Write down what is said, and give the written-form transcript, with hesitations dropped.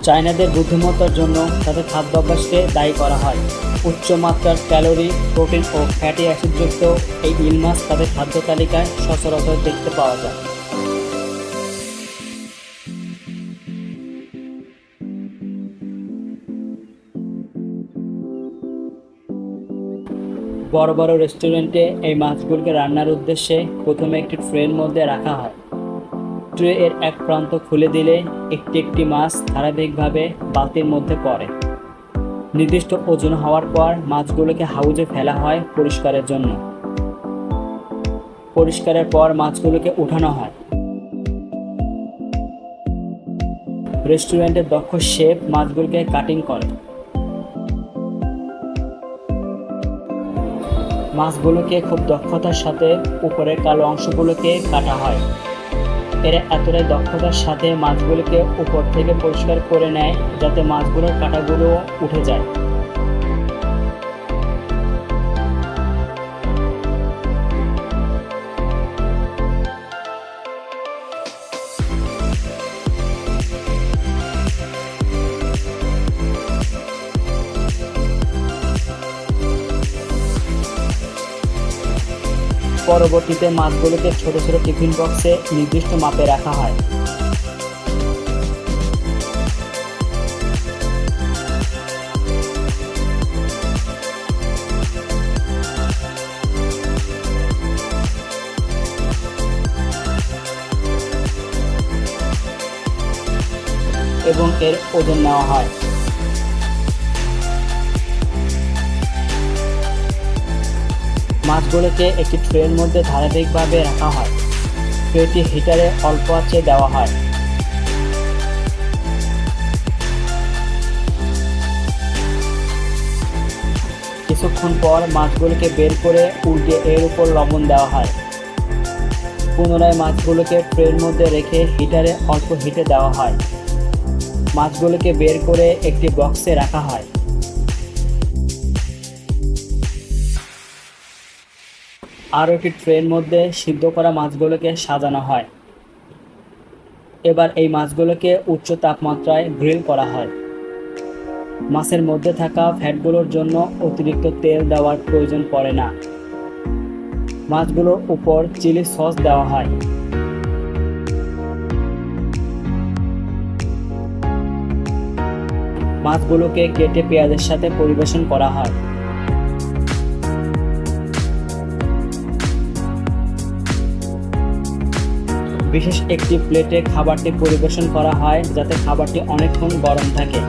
চাইনাদের বুদ্ধিমত্তার জন্য তাদের খাদ্যাভ্যাসকে দায়ী করা হয়। উচ্চ মাত্রার ক্যালোরি, প্রোটিন ও ফ্যাটি অ্যাসিডযুক্ত এই ইল মাছ তাদের খাদ্য তালিকায় সচরাচর দেখতে পাওয়া যায়। বড় বড় রেস্টুরেন্টে এই মাছগুলোকে রান্নার উদ্দেশ্যে প্রথমে একটি ট্রের মধ্যে রাখা হয়। ট্রে এর এক প্রান্ত খুলে দিলে একটি একটি মাছ ধারাবাহিকভাবে বালতির মধ্যে পড়ে। নির্দিষ্ট ওজন হওয়ার পর মাছগুলোকে হাউজে ফেলা হয় পরিষ্কারের জন্য। পরিষ্কারের পর মাছগুলোকে উঠানো হয়। রেস্টুরেন্টের দক্ষ শেফ মাছগুলোকে কাটিং করে। মাছগুলোকে খুব দক্ষতার সাথে উপরের কালো অংশগুলোকে কাটা হয়। এরা এতটাই দক্ষতার সাথে মাছগুলোকে উপর থেকে পরিষ্কার করে নেয় যাতে মাছগুলোর কাঁটাগুলো উঠে যায়। পরবর্তীতে মাছগুলোকে ছোট ছোট টিফিন বক্সে নির্দিষ্ট মাপে রাখা হয়। এবং এর ওজন নেওয়া হয়। মাছগুলোকে একটি ট্রের মধ্যে ধারাবাহিকভাবে রাখা হয়। ট্রেটি হিটারে অল্প আঁচে দেওয়া হয়। কিছুক্ষণ পর মাছগুলোকে বের করে উল্টে এর উপর লবণ দেওয়া হয়। পুনরায় মাছগুলোকে ট্রের মধ্যে রেখে হিটারে অল্প হিটে দেওয়া হয়। মাছগুলোকে বের করে একটি বক্সে রাখা হয়। আরও একটি ট্রের মধ্যে সিদ্ধ করা মাছগুলোকে সাজানো হয়। এবার এই মাছগুলোকে উচ্চ তাপমাত্রায় গ্রিল করা হয়। মাছের মধ্যে থাকা ফ্যাটগুলোর জন্য অতিরিক্ত তেল দেওয়ার প্রয়োজন পড়ে না। মাছগুলোর উপর চিলি সস দেওয়া হয়। মাছগুলোকে কেটে পেঁয়াজের সাথে পরিবেশন করা হয়। বিশেষ একটি প্লেটে খাবারটি পরিবেশন করা হয় যাতে খাবারটি অনেকক্ষণ গরম থাকে।